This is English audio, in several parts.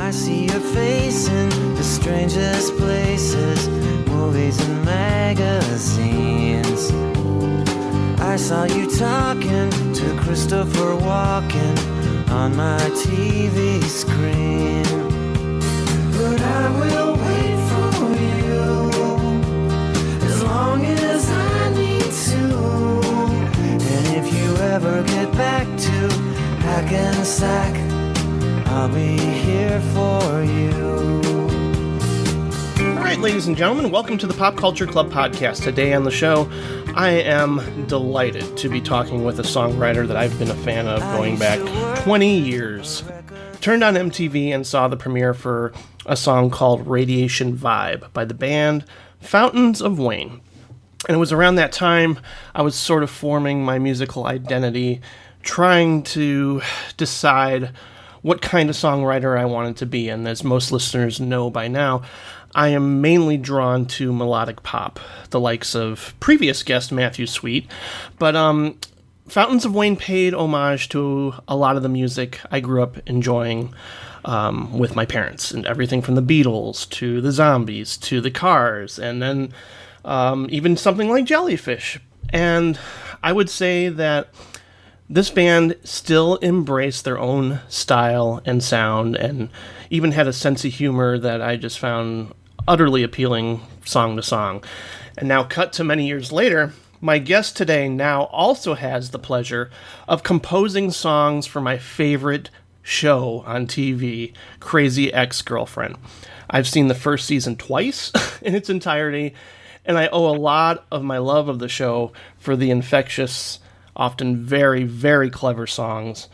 I see your face in the strangest places, movies and magazines. I saw you talking to Christopher Walken on my TV screen. But I will wait for you as long as I need to. And if you ever get back to Hackensack, I'll be here for you. All right, ladies and gentlemen, welcome to the Pop Culture Club podcast. Today on the show, I am delighted to be talking with a songwriter that I've been a fan of going back 20 years. Turned on MTV and saw the premiere for a song called Radiation Vibe by the band Fountains of Wayne. And it was around that time I was sort of forming my musical identity, trying to decide what kind of songwriter I wanted to be. And as most listeners know by now, I am mainly drawn to melodic pop, the likes of previous guest Matthew Sweet. But Fountains of Wayne paid homage to a lot of the music I grew up enjoying with my parents, and everything from the Beatles to the Zombies to the Cars, and then even something like Jellyfish. And I would say that this band still embraced their own style and sound, and even had a sense of humor that I just found utterly appealing song to song. And now, cut to many years later, my guest today now also has the pleasure of composing songs for my favorite show on TV, Crazy Ex-Girlfriend. I've seen the first season twice in its entirety, and I owe a lot of my love of the show for the infectious, often very, very clever songs.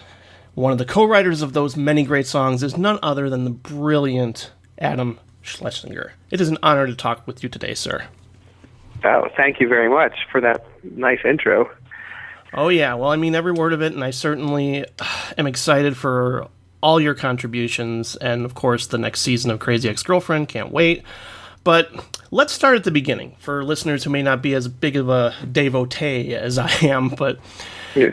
One of the co-writers of those many great songs is none other than the brilliant Adam Schlesinger. It is an honor to talk with you today, sir. Oh, thank you very much for that nice intro. Oh, yeah. Well, I mean every word of it, and I certainly am excited for all your contributions, and of course the next season of Crazy Ex-Girlfriend. Can't wait. But let's start at the beginning, for listeners who may not be as big of a devotee as I am, but yeah.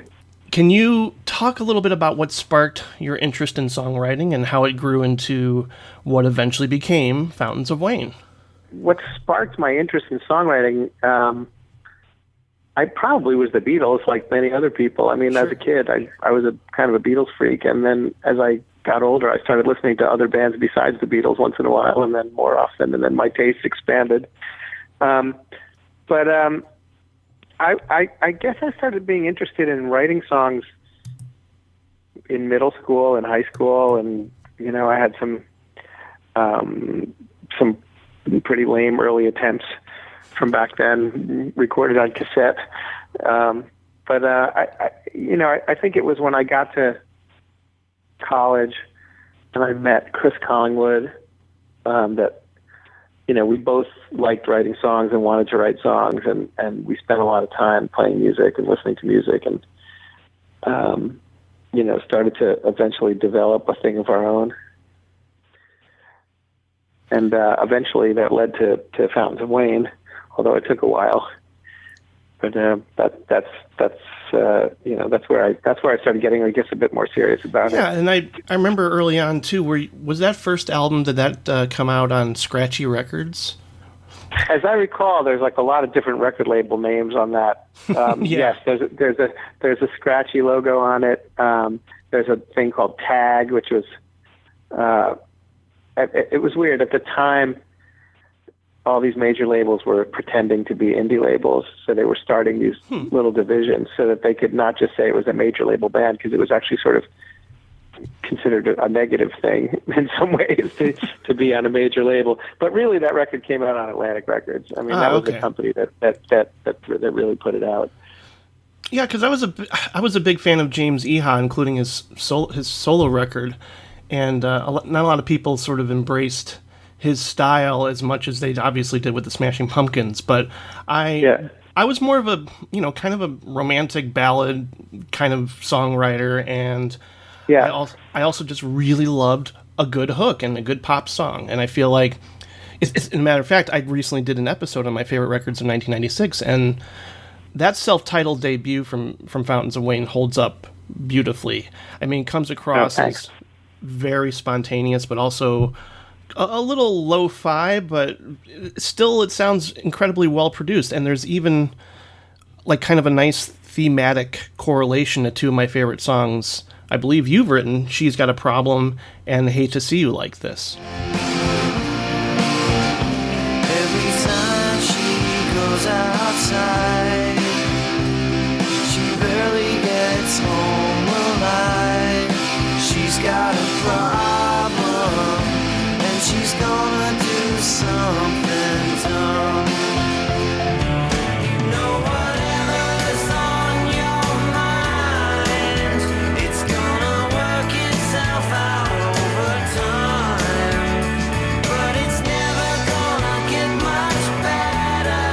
Can you talk a little bit about what sparked your interest in songwriting and how it grew into what eventually became Fountains of Wayne? What sparked my interest in songwriting, I probably was the Beatles, like many other people. I mean, As a kid, I was a kind of a Beatles freak, and then as I got older, I started listening to other bands besides the Beatles once in a while, and then more often, and then my taste expanded. I guess I started being interested in writing songs in middle school and high school, and I had some pretty lame early attempts from back then, recorded on cassette. I think it was when I got to college and I met Chris Collingwood that we both liked writing songs and wanted to write songs, and we spent a lot of time playing music and listening to music, and started to eventually develop a thing of our own. And eventually that led to Fountains of Wayne, although it took a while. But that's where I started getting, I guess, a bit more serious about it. Yeah, and I remember early on too. Was that first album, did that come out on Scratchy Records? As I recall, there's like a lot of different record label names on that. Yeah. Yes, there's a Scratchy logo on it. There's a thing called Tag, which was it was weird at the time. All these major labels were pretending to be indie labels, so they were starting these little divisions so that they could not just say it was a major label band, because it was actually sort of considered a negative thing in some ways to be on a major label. But really, that record came out on Atlantic Records. I mean, that was the company that really put it out. Yeah, because I was a big fan of James Iha, including his solo record, and not a lot of people sort of embraced his style as much as they obviously did with the Smashing Pumpkins. But I was more of a kind of a romantic ballad kind of songwriter, and I also just really loved a good hook and a good pop song. And I feel like, as a matter of fact, I recently did an episode on my favorite records of 1996, and that self-titled debut from Fountains of Wayne holds up beautifully. I mean, it comes across as very spontaneous, but also a little lo-fi, but still it sounds incredibly well produced. And there's even like kind of a nice thematic correlation to two of my favorite songs I believe you've written, She's Got a Problem and Hate to See You Like This. Every time she goes outside, she barely gets home alive. She's got a problem, and she's gonna do something dumb. You know whatever's on your mind, it's gonna work itself out over time. But it's never gonna get much better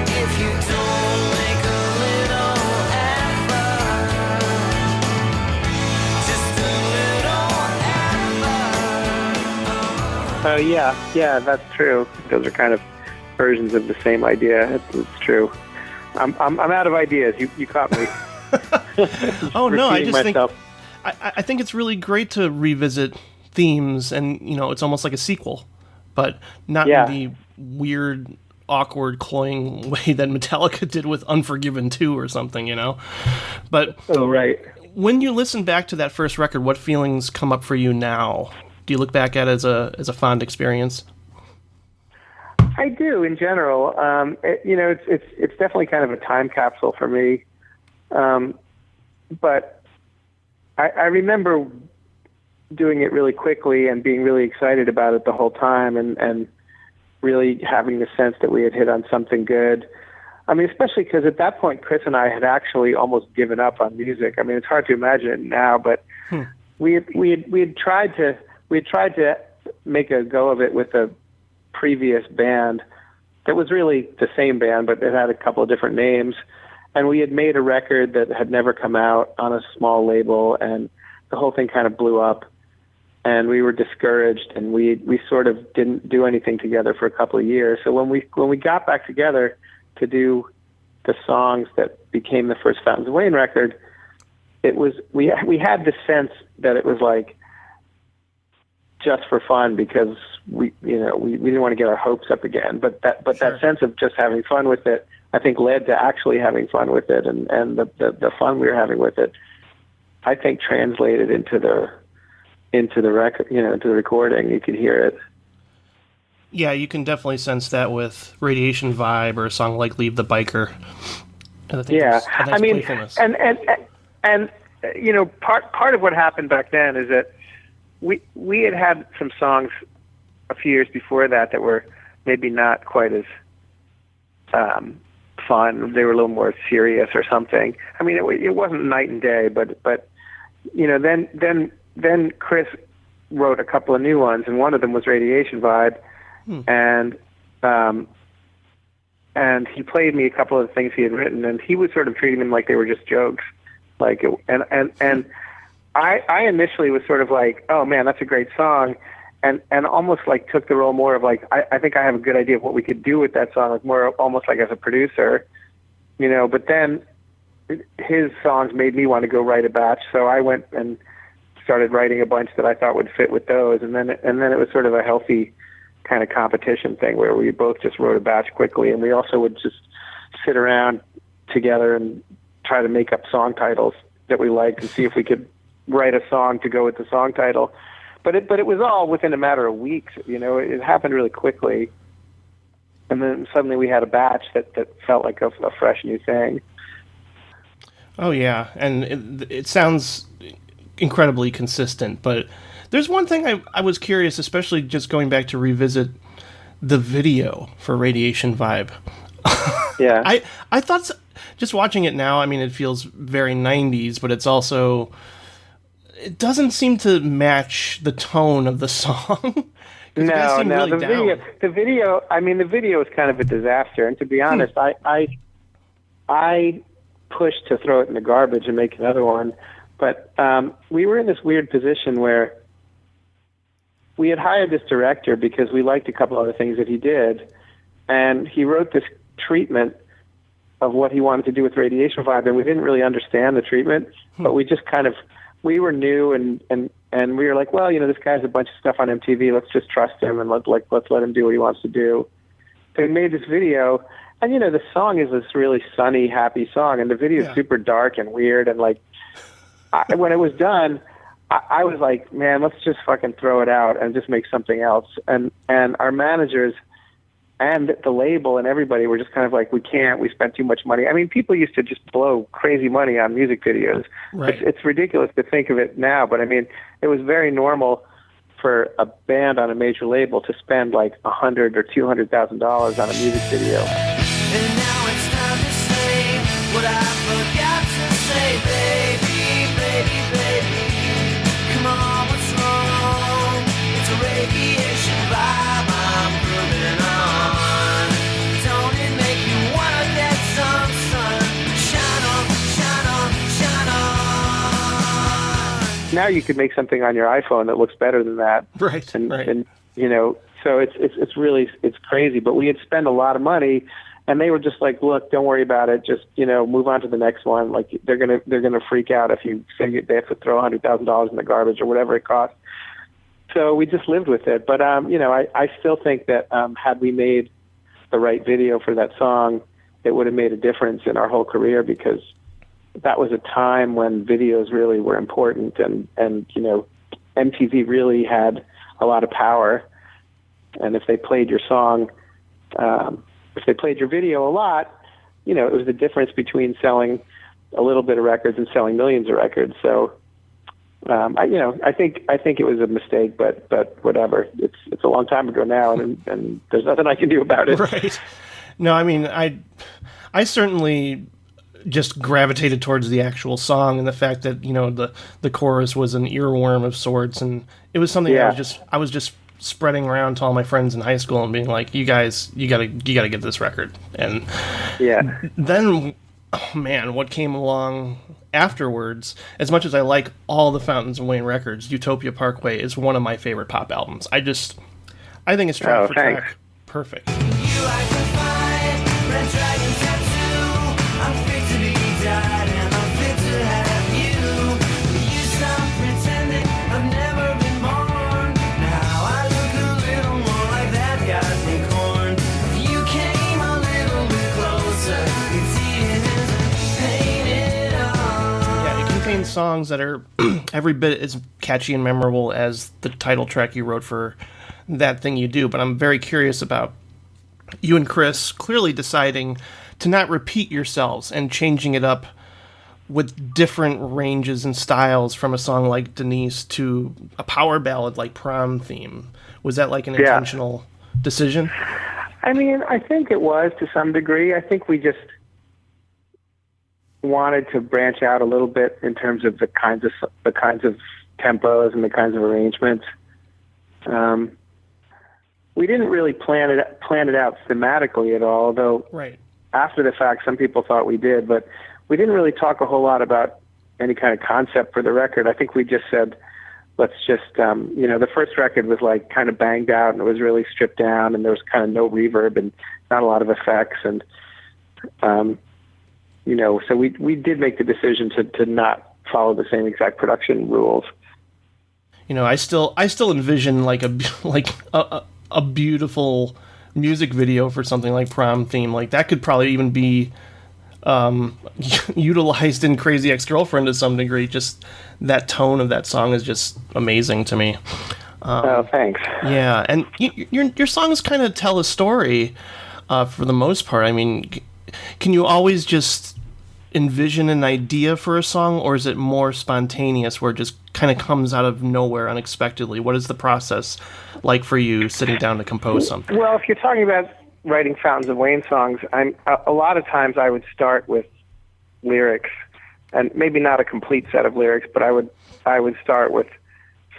if you don't make a little effort. Just a little effort. Oh yeah, that's true. Those are kind of versions of the same idea. It's true. I'm out of ideas. You caught me. Oh no, I Repeating just myself. I think it's really great to revisit themes, and it's almost like a sequel, but not Yeah. in the weird, awkward, cloying way that Metallica did with Unforgiven 2 or something, But Oh right. when you listen back to that first record, what feelings come up for you now? Do you look back at it as a fond experience? I do in general. It's definitely kind of a time capsule for me. But I remember doing it really quickly and being really excited about it the whole time, and really having the sense that we had hit on something good. I mean, especially because at that point, Chris and I had actually almost given up on music. I mean, it's hard to imagine it now, but we had tried to make a go of it with a previous band that was really the same band, but it had a couple of different names. And we had made a record that had never come out on a small label, and the whole thing kind of blew up. And we were discouraged, and we sort of didn't do anything together for a couple of years. So when we got back together to do the songs that became the first Fountains of Wayne record, it was we had the sense that it was like just for fun, because we didn't want to get our hopes up again. But that sense of just having fun with it, I think, led to actually having fun with it, and the fun we were having with it, I think, translated into the record, into the recording. You could hear it. Yeah, you can definitely sense that with Radiation Vibe or a song like Leave the Biker. And I think Yeah, I mean, playfulness. and part of what happened back then is that we had some songs a few years before that were maybe not quite as fun. They were a little more serious or something. I mean, it wasn't night and day, but then Chris wrote a couple of new ones, and one of them was Radiation Vibe, and he played me a couple of the things he had written, and he was sort of treating them like they were just jokes, and I initially was sort of like, oh man, that's a great song, and almost like took the role more of like, I think I have a good idea of what we could do with that song, like more almost like as a producer, but then his songs made me want to go write a batch, so I went and started writing a bunch that I thought would fit with those, and then it was sort of a healthy kind of competition thing where we both just wrote a batch quickly, and we also would just sit around together and try to make up song titles that we liked and see if we could write a song to go with the song title. But it was all within a matter of weeks. It happened really quickly, and then suddenly we had a batch that felt like a fresh new thing. Oh yeah, and it sounds incredibly consistent, but there's one thing I was curious, especially just going back to revisit the video for Radiation Vibe. Yeah. I thought, just watching it now, I mean, it feels very 90s, but it's also, it doesn't seem to match the tone of the song. No, really the video is kind of a disaster, and to be honest, I pushed to throw it in the garbage and make another one, but we were in this weird position where we had hired this director because we liked a couple other things that he did, and he wrote this treatment of what he wanted to do with Radiation Vibe, and we didn't really understand the treatment, but we just we were new, and and we were like, well, this guy's a bunch of stuff on MTV. Let's just trust him and let's let him do what he wants to do. So we made this video, and the song is this really sunny, happy song, and the video is super dark and weird. And like, when it was done, I was like, man, let's just fucking throw it out and just make something else. And our managers and the label and everybody were just kind of like, we can't. We spent too much money. I mean, people used to just blow crazy money on music videos. Right. It's ridiculous to think of it now, but I mean, it was very normal for a band on a major label to spend like $100,000 or $200,000 on a music video. And now it's time to say what I forgot to say, baby, baby, baby. Come on, what's wrong? It's a radiation vibe I'm proving on. Don't it make you wanna get some sun? Shine on, shine on, shine on. Now you could make something on your iPhone that looks better than that. Right. And, right. and so it's really crazy. But we had spent a lot of money, and they were just like, look, don't worry about it. Just move on to the next one. Like they're gonna freak out if you say they have to throw $100,000 in the garbage or whatever it costs. So we just lived with it. But I still think that had we made the right video for that song, it would have made a difference in our whole career, because that was a time when videos really were important, and MTV really had a lot of power. And if they played your song, if they played your video a lot, it was the difference between selling a little bit of records and selling millions of records. So, I think it was a mistake, but whatever. It's a long time ago now, and there's nothing I can do about it. Right. No, I mean, I certainly just gravitated towards the actual song, and the fact that the chorus was an earworm of sorts, and it was something I was just spreading around to all my friends in high school and being like, you guys, you gotta get this record. And then, oh man, what came along afterwards, as much as I like all the Fountains of Wayne records, Utopia Parkway is one of my favorite pop albums. I think it's track for track perfect. You I can find, red dragon tattoo. I'm fit to be died and I'm fit to have you. You stop pretending I've never been born. Now I look a little more like that guy from Korn. If you came a little bit closer, you'd see it as painted on. Yeah, it contains songs that are every bit as catchy and memorable as the title track you wrote for That Thing You Do, but I'm very curious about you and Chris clearly deciding to not repeat yourselves and changing it up with different ranges and styles, from a song like Denise to a power ballad like Prom Theme. Was that like an intentional decision? I mean, I think it was to some degree. I think we just wanted to branch out a little bit in terms of the kinds of tempos and the kinds of arrangements. We didn't really plan it out thematically at all, although after the fact some people thought we did, but we didn't really talk a whole lot about any kind of concept for the record. I think we just said, let's just, the first record was like kind of banged out, and it was really stripped down, and there was kind of no reverb and not a lot of effects, and so we did make the decision to not follow the same exact production rules. I still envision like a beautiful music video for something like Prom Theme. Like that could probably even be utilized in Crazy Ex-Girlfriend to some degree. Just that tone of that song is just amazing to me. Thanks. Yeah, and your songs kind of tell a story for the most part. I mean, can you always just envision an idea for a song, or is it more spontaneous where it just kind of comes out of nowhere unexpectedly? What is the process like for you sitting down to compose something? Well, if you're talking about writing Fountains of Wayne songs, a lot of times I would start with lyrics, and maybe not a complete set of lyrics, but I would start with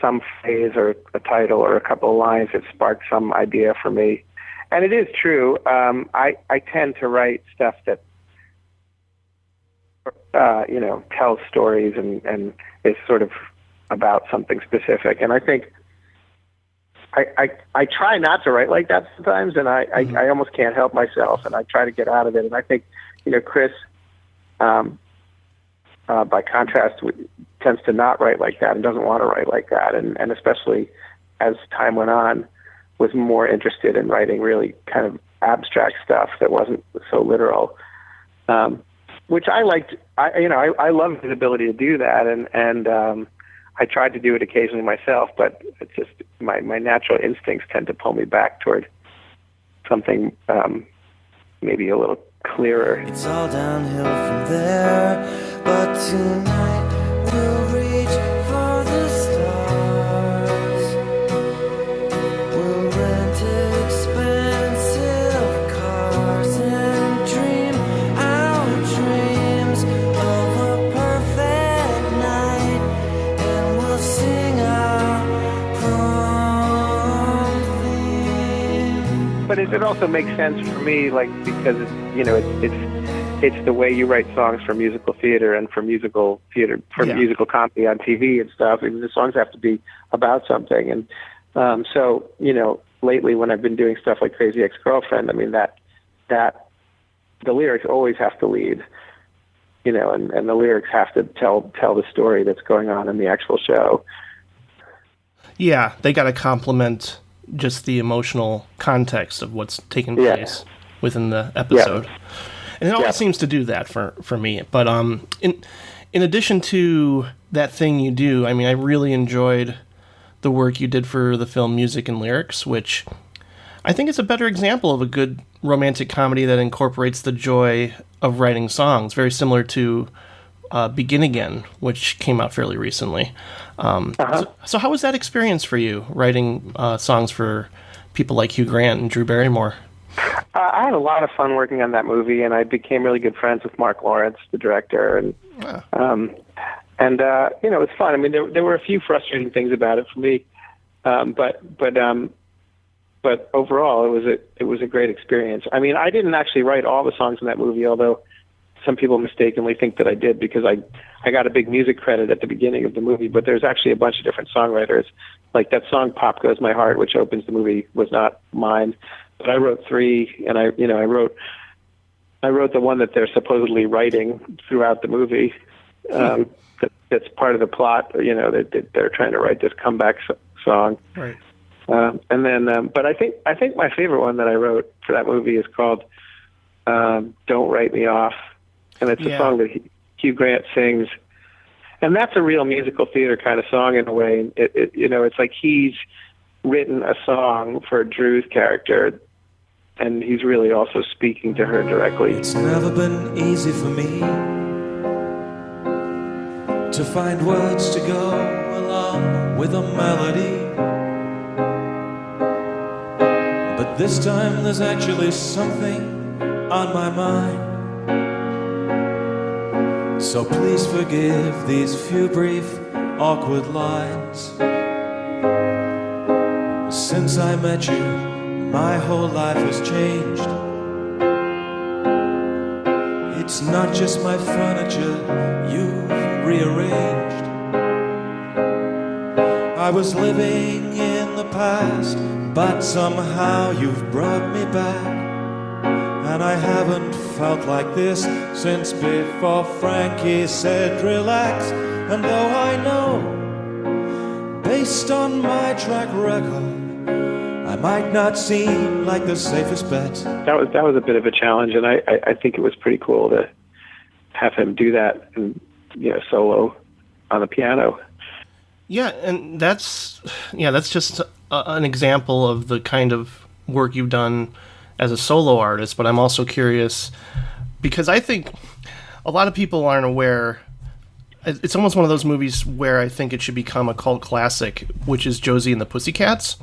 some phrase or a title or a couple of lines that sparked some idea for me. And it is true. I tend to write stuff that tells stories and is sort of about something specific. And I think I try not to write like that sometimes, and I almost can't help myself, and I try to get out of it. And I think, Chris, by contrast, tends to not write like that and doesn't want to write like that, and especially as time went on, was more interested in writing really kind of abstract stuff that wasn't so literal, which I liked. I loved his ability to do that, and I tried to do it occasionally myself, but it's just my natural instincts tend to pull me back toward something maybe a little clearer. It's all downhill from there, but tonight we'll reach for the stars. We'll rent expensive cars and dream our dreams of a perfect night, and we'll sing our prom theme. But it also makes sense for me, like, because it's the way you write songs for musical theater and for musical comedy on TV and stuff. I mean, the songs have to be about something, and so lately when I've been doing stuff like Crazy Ex-Girlfriend, I mean that the lyrics always have to lead, and the lyrics have to tell the story that's going on in the actual show. Yeah, they got to complement just the emotional context of what's taking place within the episode. Yeah. And it always seems to do that for me. But in addition to that thing you do, I mean, I really enjoyed the work you did for the film Music and Lyrics, which I think is a better example of a good romantic comedy that incorporates the joy of writing songs, very similar to Begin Again, which came out fairly recently. So how was that experience for you, writing songs for people like Hugh Grant and Drew Barrymore? I had a lot of fun working on that movie, and I became really good friends with Mark Lawrence, the director, and it was fun. I mean, there were a few frustrating things about it for me, but overall, it was a great experience. I mean, I didn't actually write all the songs in that movie, although some people mistakenly think that I did, because I got a big music credit at the beginning of the movie, but there's actually a bunch of different songwriters. Like that song "Pop Goes My Heart," which opens the movie, was not mine, but I wrote 3, and I wrote the one that they're supposedly writing throughout the movie. That's part of the plot. They're trying to write this comeback song. Right. And then, but I think my favorite one that I wrote for that movie is called "Don't Write Me Off," and it's a song that Hugh Grant sings, and that's a real musical theater kind of song in a way. It's like he's written a song for Drew's character, and he's really also speaking to her directly. It's never been easy for me to find words to go along with a melody, but this time there's actually something on my mind. So please forgive these few brief, awkward lines. Since I met you, my whole life has changed. It's not just my furniture you've rearranged. I was living in the past, but somehow you've brought me back. And I haven't felt like this since before Frankie said relax. And though I know, based on my track record, I might not seem like the safest bet. That was a bit of a challenge, and I think it was pretty cool to have him do that, and solo on the piano. Yeah, and that's just an example of the kind of work you've done as a solo artist. But I'm also curious, because I think a lot of people aren't aware. It's almost one of those movies where I think it should become a cult classic, which is Josie and the Pussycats.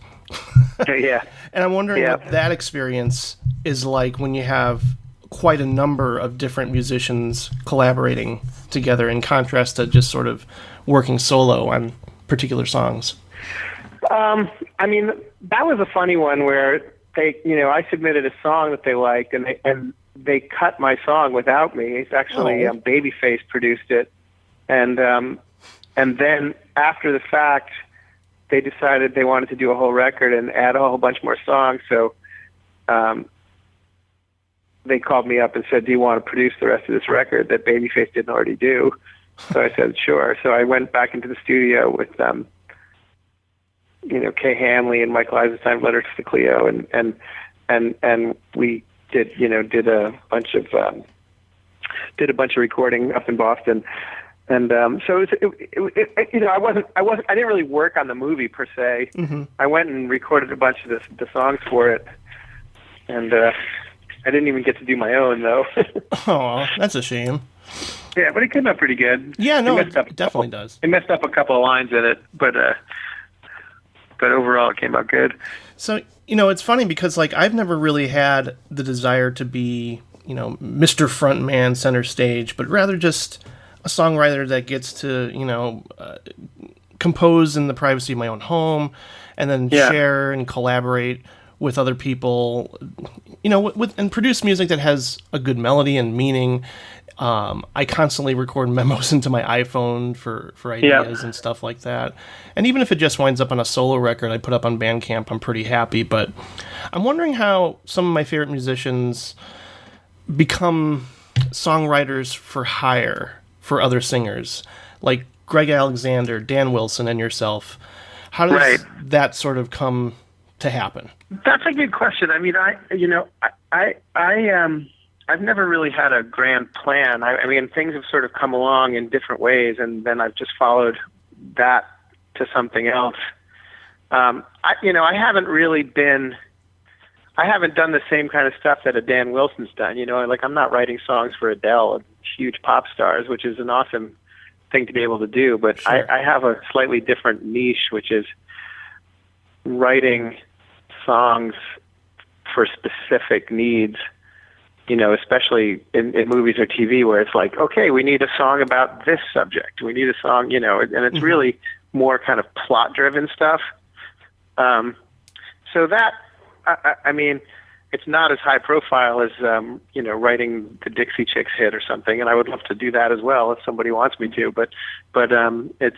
Yeah. And I'm wondering what that experience is like when you have quite a number of different musicians collaborating together, in contrast to just sort of working solo on particular songs. I mean, that was a funny one where they, I submitted a song that they liked, and they cut my song without me. It's actually Babyface produced it, and then after the fact, they decided they wanted to do a whole record and add a whole bunch more songs. So they called me up and said, "Do you want to produce the rest of this record that Babyface didn't already do?" So I said, sure. So I went back into the studio with Kay Hanley and Michael Eisenstein, Letters to Cleo, and we did a bunch of recording up in Boston. And so I didn't really work on the movie per se. Mm-hmm. I went and recorded a bunch of the songs for it, and I didn't even get to do my own though. Oh, that's a shame. Yeah, but it came out pretty good. Yeah, no, it definitely does. It messed up a couple of lines in it, but overall it came out good. So, it's funny because, like, I've never really had the desire to be, Mr. Frontman center stage, but rather just a songwriter that gets to, compose in the privacy of my own home and then share and collaborate with other people, and produce music that has a good melody and meaning. I constantly record memos into my iPhone for ideas and stuff like that. And even if it just winds up on a solo record I put up on Bandcamp, I'm pretty happy. But I'm wondering how some of my favorite musicians become songwriters for hire for other singers, like Greg Alexander, Dan Wilson, and yourself. How does that sort of come to happen? That's a good question. I mean, I've never really had a grand plan. I mean, things have sort of come along in different ways, and then I've just followed that to something else. I haven't done the same kind of stuff that a Dan Wilson's done. Like, I'm not writing songs for Adele, huge pop stars, which is an awesome thing to be able to do. But sure. I have a slightly different niche, which is writing songs for specific needs. Especially in movies or TV, where it's like, okay, we need a song about this subject. We need a song, and it's really more kind of plot-driven stuff. So that, I mean, it's not as high profile as, writing the Dixie Chicks hit or something. And I would love to do that as well if somebody wants me to. But it's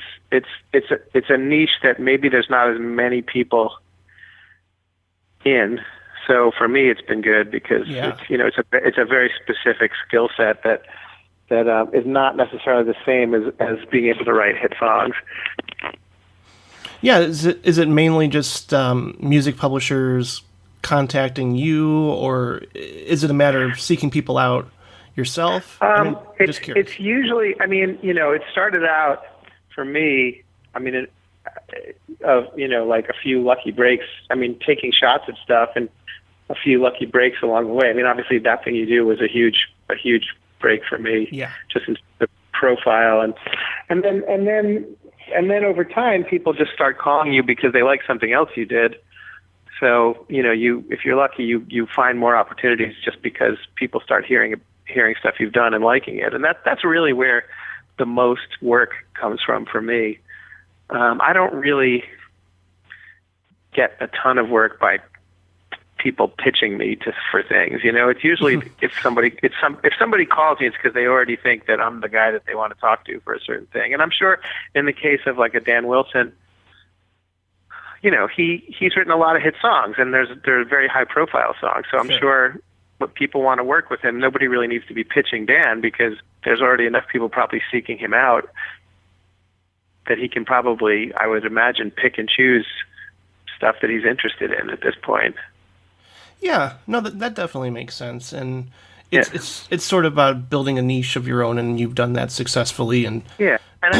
a niche that maybe there's not as many people in. So for me, it's been good because it's a very specific skill set that is not necessarily the same as being able to write hit songs. Yeah, is it mainly just music publishers contacting you, or is it a matter of seeking people out yourself? Just curious. It's usually, it started out for me. Like a few lucky breaks. Taking shots at stuff and a few lucky breaks along the way. Obviously that thing you do was a huge break for me. Yeah. Just in the profile and then over time people just start calling you because they like something else you did. So, if you're lucky, you find more opportunities just because people start hearing stuff you've done and liking it. And that's really where the most work comes from for me. I don't really get a ton of work by people pitching me for things. It's usually if somebody calls me, it's because they already think that I'm the guy that they want to talk to for a certain thing. And I'm sure in the case of like a Dan Wilson, he's written a lot of hit songs, and they're very high profile songs. So I'm sure what people want to work with him. Nobody really needs to be pitching Dan because there's already enough people probably seeking him out that he can probably, I would imagine, pick and choose stuff that he's interested in at this point. Yeah, no, that definitely makes sense, and it's sort of about building a niche of your own, and you've done that successfully. And yeah, and I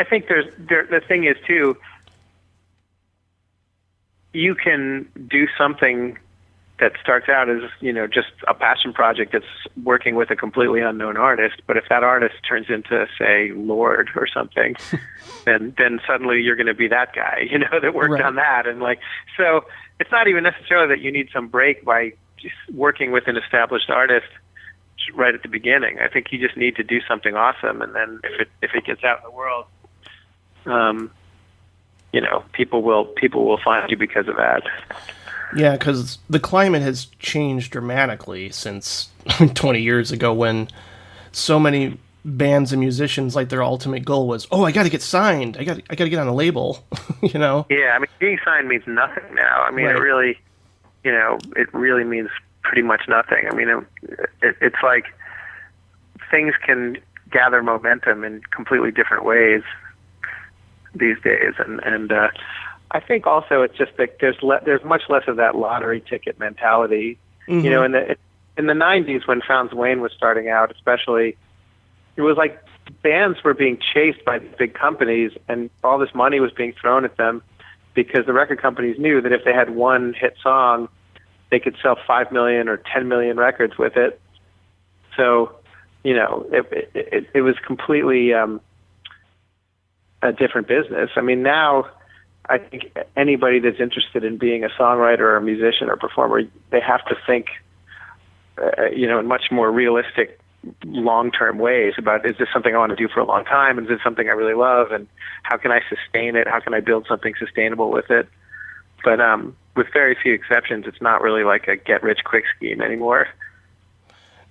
think the thing is too, you can do something that starts out as just a passion project that's working with a completely unknown artist, but if that artist turns into, say, Lord or something, then suddenly you're going to be that guy, that worked on that, and so. It's not even necessarily that you need some break by just working with an established artist right at the beginning. I think you just need to do something awesome, and then if it gets out in the world, people will find you because of that. Yeah, because the climate has changed dramatically since 20 years ago, when so many bands and musicians, like, their ultimate goal was, I got to get signed. I got to get on a label, Yeah, being signed means nothing now. It really, it really means pretty much nothing. It's like things can gather momentum in completely different ways these days. And I think also it's just that there's much less of that lottery ticket mentality. Mm-hmm. You know, in the 90s when Fountains of Wayne was starting out, especially, it was like bands were being chased by big companies and all this money was being thrown at them because the record companies knew that if they had one hit song, they could sell 5 million or 10 million records with it. So, you know, it was completely a different business. I mean, now I think anybody that's interested in being a songwriter or a musician or performer, they have to think, you know, in much more realistic, long-term ways about, is this something I want to do for a long time? Is this something I really love? And how can I sustain it? How can I build something sustainable with it? But with very few exceptions, it's not really like a get-rich-quick scheme anymore.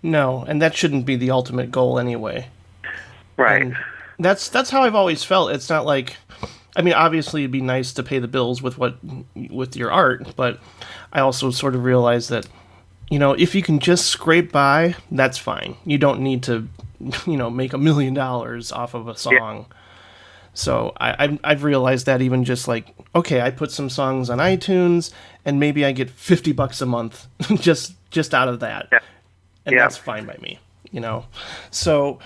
No, and that shouldn't be the ultimate goal anyway. Right. And that's how I've always felt. It's not like, I mean, obviously it'd be nice to pay the bills with your art, but I also sort of realize that, you know, if you can just scrape by, that's fine. You don't need to, you know, make $1 million off of a song. Yeah. So I've realized that even just like, okay, I put some songs on iTunes and maybe I get $50 a month just out of that. Yeah. And that's fine by me, you know. So,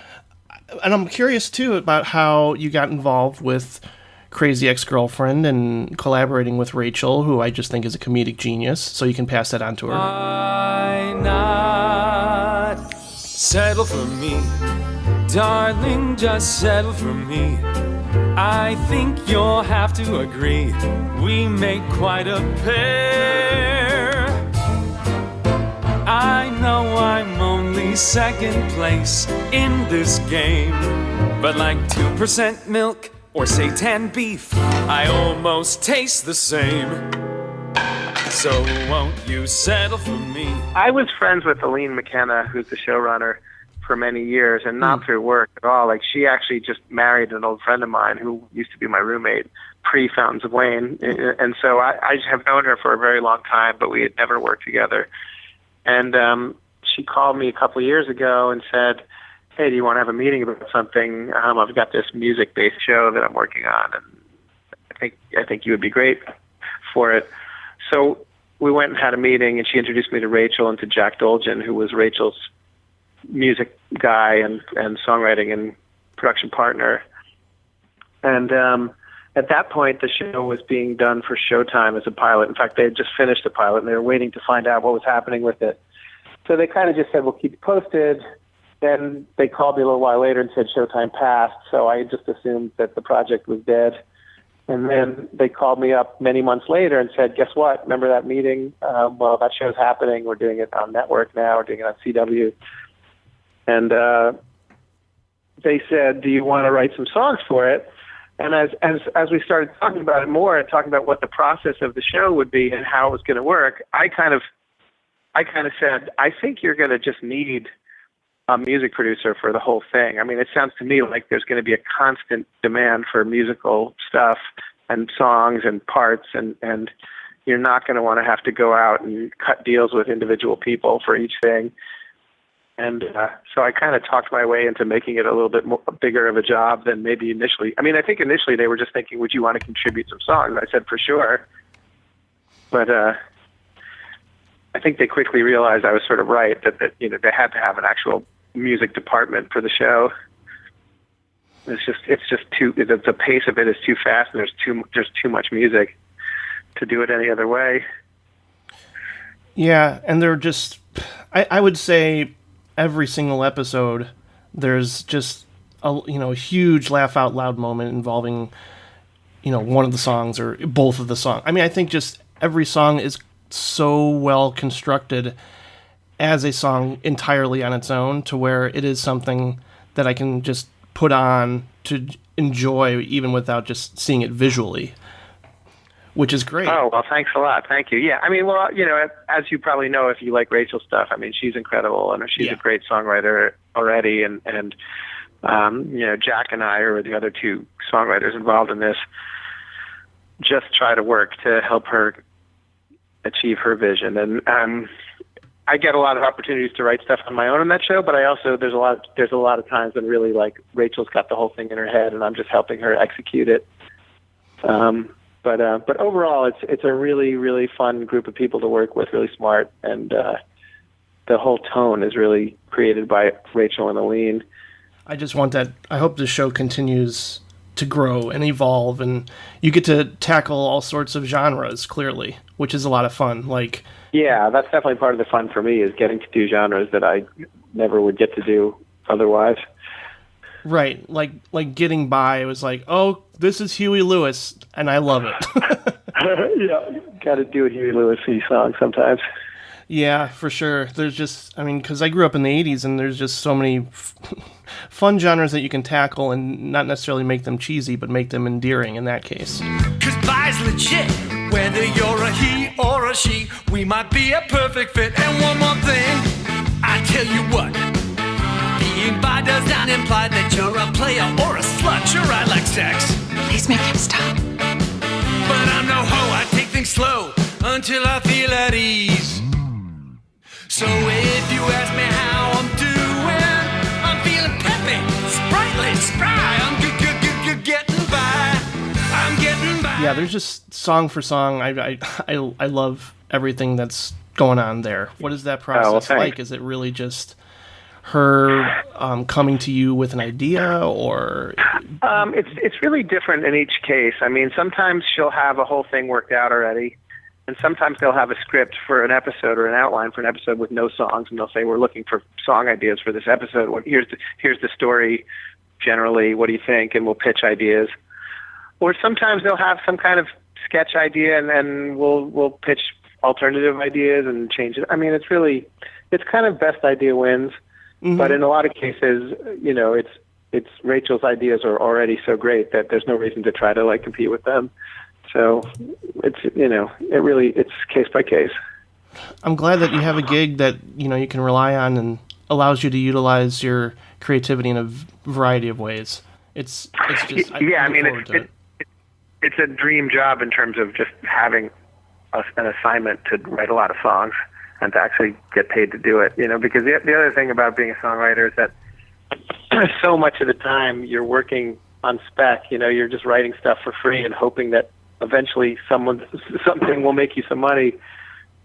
and I'm curious too about how you got involved with Crazy Ex-Girlfriend and collaborating with Rachel, who I just think is a comedic genius, so you can pass that on to her. Why not settle for me? Darling, just settle for me. I think you'll have to agree, we make quite a pair. I know I'm only second place in this game, but like 2% milk or seitan beef, I almost taste the same. So won't you settle for me? I was friends with Aline McKenna, who's the showrunner, for many years, and not through work at all. Like, she actually just married an old friend of mine who used to be my roommate pre-Fountains of Wayne. And so I have known her for a very long time, but we had never worked together. And she called me a couple of years ago and said, hey, do you want to have a meeting about something? I've got this music-based show that I'm working on, and I think you would be great for it. So we went and had a meeting, and she introduced me to Rachel and to Jack Dolgen, who was Rachel's music guy and songwriting and production partner. And at that point, the show was being done for Showtime as a pilot. In fact, they had just finished the pilot, and they were waiting to find out what was happening with it. So they kind of just said, we'll keep you posted. Then they called me a little while later and said Showtime passed, so I just assumed that the project was dead. And then they called me up many months later and said, guess what? Remember that meeting? Well, that show's happening. We're doing it on network now. We're doing it on CW. And they said, do you want to write some songs for it? And as we started talking about it more and talking about what the process of the show would be and how it was going to work, I kind of said, I think you're going to just need a music producer for the whole thing. I mean, it sounds to me like there's going to be a constant demand for musical stuff and songs and parts, and you're not going to want to have to go out and cut deals with individual people for each thing. And so I kind of talked my way into making it a little bit more bigger of a job than maybe initially. I mean, I think initially they were just thinking, would you want to contribute some songs? I said, for sure. But I think they quickly realized I was sort of right, that you know, they had to have an actual music department for the show. It's just too, the pace of it is too fast, and there's too much music to do it any other way. Yeah, and they're just, I would say every single episode there's just a huge laugh out loud moment involving, you know, one of the songs or both of the songs. I mean, I think just every song is so well constructed as a song entirely on its own, to where it is something that I can just put on to enjoy even without just seeing it visually, which is great. Oh, well, thanks a lot. Thank you. Yeah, I mean, well, you know, as you probably know, if you like Rachel's stuff, I mean, she's incredible, and she's a great songwriter already, and you know, Jack and I, or the other two songwriters involved in this, just try to work to help her achieve her vision. And I get a lot of opportunities to write stuff on my own on that show, but I also there's a lot of times when really like Rachel's got the whole thing in her head and I'm just helping her execute it. But overall, it's a really, really fun group of people to work with, really smart, and the whole tone is really created by Rachel and Aline. I just want that. I hope the show continues to grow and evolve, and you get to tackle all sorts of genres, clearly, which is a lot of fun. Like, yeah, that's definitely part of the fun for me, is getting to do genres that I never would get to do otherwise. Right, like Getting By, it was like, oh, this is Huey Lewis, and I love it. Yeah, got to do a Huey Lewis song sometimes. Yeah, for sure. There's just, I mean, because I grew up in the 80s, and there's just so many fun genres that you can tackle and not necessarily make them cheesy, but make them endearing in that case. 'Cause bi's legit, whether you're a he or a she, we might be a perfect fit. And one more thing, I tell you what, being bi does not imply that you're a player or a slut. Sure, I like sex, Please make him stop. but I'm no hoe, I take things slow until I feel at ease. So if you ask me how I'm doing, I'm feeling peppy, sprightly, spry. I'm good getting by. I'm getting by. Yeah, there's just song for song. I love everything that's going on there. What is that process like? Is it really just her coming to you with an idea, or? It's really different in each case. I mean, sometimes she'll have a whole thing worked out already. And sometimes they'll have a script for an episode or an outline for an episode with no songs, and they'll say, we're looking for song ideas for this episode. Here's the story generally. What do you think? And we'll pitch ideas. Or sometimes they'll have some kind of sketch idea, and then we'll pitch alternative ideas and change it. I mean, it's kind of best idea wins. Mm-hmm. But in a lot of cases, you know, it's Rachel's ideas are already so great that there's no reason to try to like compete with them. So it's, you know, it's case by case. I'm glad that you have a gig that, you know, you can rely on and allows you to utilize your creativity in a variety of ways. It's just, I mean, it's a dream job in terms of just having an assignment to write a lot of songs and to actually get paid to do it, you know, because the other thing about being a songwriter is that so much of the time you're working on spec, you know, you're just writing stuff for free and hoping that eventually something will make you some money.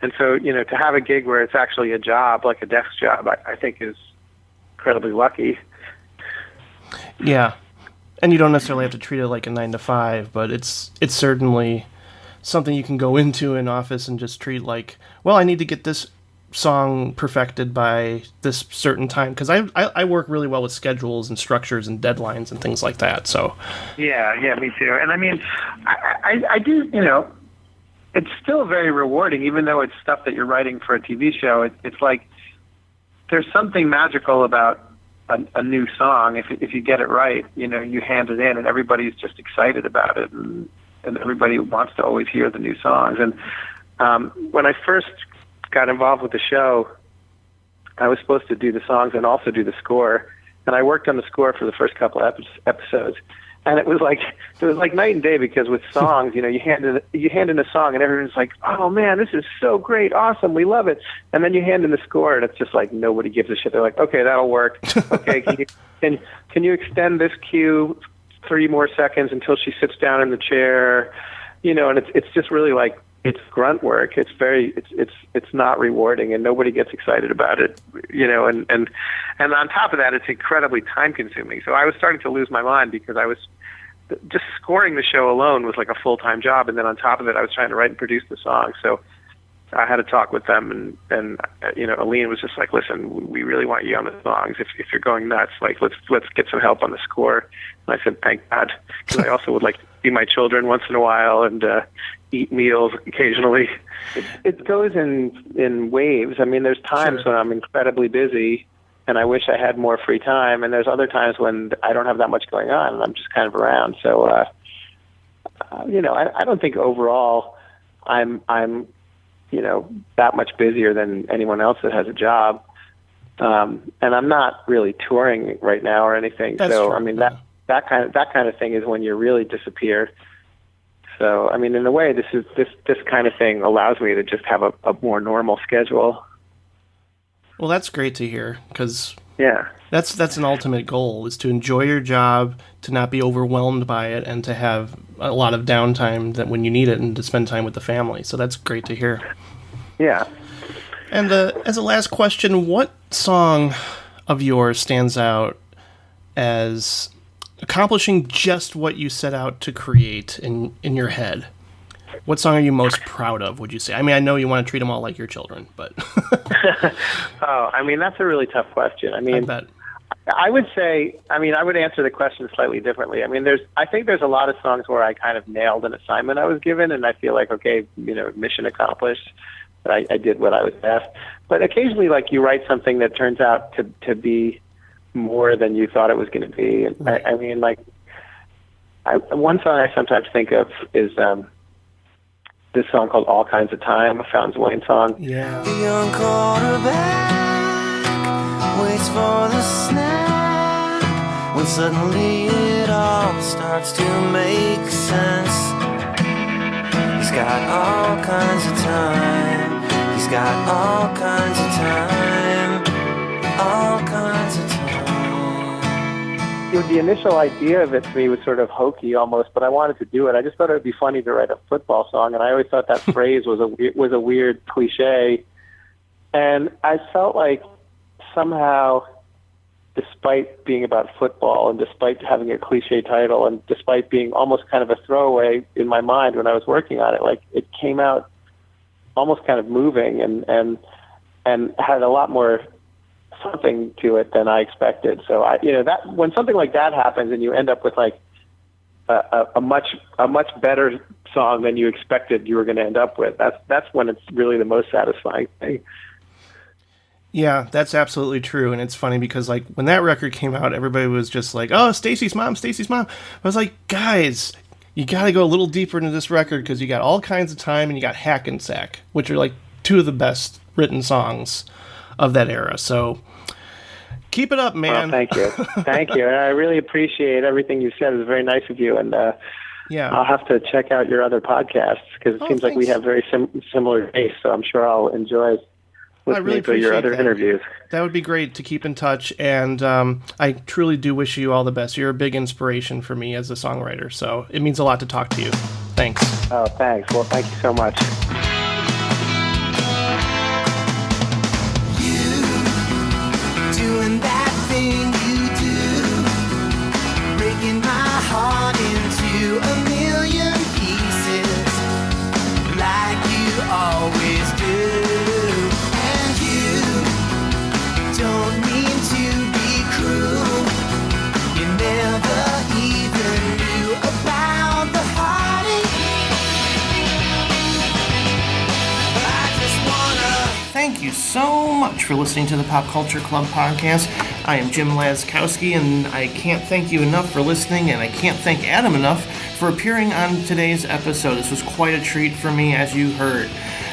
And so, you know, to have a gig where it's actually a job, like a desk job, I think is incredibly lucky. Yeah. And you don't necessarily have to treat it like a 9-to-5, but it's certainly something you can go into an office and just treat like, well, I need to get this song perfected by this certain time, because I work really well with schedules and structures and deadlines and things like that. So yeah, me too. And I mean, I do, you know, it's still very rewarding, even though it's stuff that you're writing for a TV show. It's like there's something magical about a new song. If you get it right, you know, you hand it in and everybody's just excited about it, and everybody wants to always hear the new songs. And when I first got involved with the show, I was supposed to do the songs and also do the score. And I worked on the score for the first couple episodes. And it was like night and day, because with songs, you know, you hand in a song and everyone's like, oh man, this is so great, awesome, we love it. And then you hand in the score and it's just like nobody gives a shit. They're like, okay, that'll work. Okay, can you extend this cue 3 more seconds until she sits down in the chair? You know, and it's just really like, it's grunt work. It's not rewarding, and nobody gets excited about it, you know. And on top of that, it's incredibly time consuming. So I was starting to lose my mind, because I was just scoring the show alone was like a full-time job, and then on top of it, I was trying to write and produce the song. So I had to talk with them, and you know, Aline was just like, listen, we really want you on the songs. If you're going nuts, like let's get some help on the score. And I said, thank God, because I also would like to see my children once in a while and eat meals occasionally. It goes in waves. I mean, there's times when I'm incredibly busy and I wish I had more free time, and there's other times when I don't have that much going on and I'm just kind of around. So, you know, I don't think overall I'm you know, that much busier than anyone else that has a job. And I'm not really touring right now or anything. That's so true. I mean, that kind of thing is when you really disappear. So, I mean, in a way, this kind of thing allows me to just have a more normal schedule. Well, that's great to hear, because Yeah. that's an ultimate goal, is to enjoy your job, to not be overwhelmed by it, and to have a lot of downtime that when you need it, and to spend time with the family. So that's great to hear. Yeah. And as a last question, what song of yours stands out as accomplishing just what you set out to create in your head? What song are you most proud of, would you say? I mean, I know you want to treat them all like your children, but... Oh, I mean, that's a really tough question. I I mean, bet. I would say, I would answer the question slightly differently. I mean, I think there's a lot of songs where I kind of nailed an assignment I was given, and I feel like, okay, mission accomplished. I did what I was asked. But occasionally, like, you write something that turns out to be more than you thought it was going to be. And Right. I mean, like, one song I sometimes think of is this song called All Kinds of Time, a Fountains Wayne song. Yeah. The young quarterback waits for the snap when suddenly it all starts to make sense. He's got all kinds of time. He's got all kinds of time. All kinds of time. The initial idea of it to me was sort of hokey almost, but I wanted to do it. I just thought it would be funny to write a football song, and I always thought that phrase was a weird cliche. And I felt like somehow, despite being about football and despite having a cliche title and despite being almost kind of a throwaway in my mind when I was working on it, like, it came out almost kind of moving and had a lot more something to it than I expected. So that when something like that happens and you end up with like a much better song than you expected you were going to end up with, that's when it's really the most satisfying thing. Yeah, that's absolutely true. And it's funny because, like, when that record came out, everybody was just like, oh, Stacy's mom. I was like, guys, you got to go a little deeper into this record, because you got All Kinds of Time and you got Hackensack, which are like two of the best written songs of that era. So keep it up, man. Well, thank you. Thank you. And I really appreciate everything you said. It was very nice of you. And Yeah. I'll have to check out your other podcasts, because it seems like we have very similar tastes. So I'm sure I'll enjoy listening to your other interviews. That would be great to keep in touch, and I truly do wish you all the best. You're a big inspiration for me as a songwriter, so it means a lot to talk to you. Thanks. Oh, thanks. Well, thank you so much. Doing that thing you do, breaking my heart into a million pieces, like you always do. And you don't mean to be cruel. You never even knew about the heartache. I just wanna Thank you so much for listening to the Pop Culture Club podcast. I am Jim Laskowski, and I can't thank you enough for listening, and I can't thank Adam enough for appearing on today's episode. This was quite a treat for me, as you heard.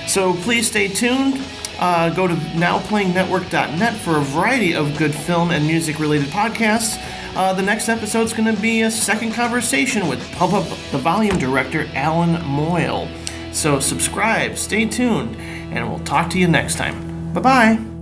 So please stay tuned. Go to nowplayingnetwork.net for a variety of good film and music-related podcasts. The next episode is going to be a second conversation with Pump Up the Volume director Alan Moyle. So subscribe, stay tuned, and we'll talk to you next time. Bye-bye.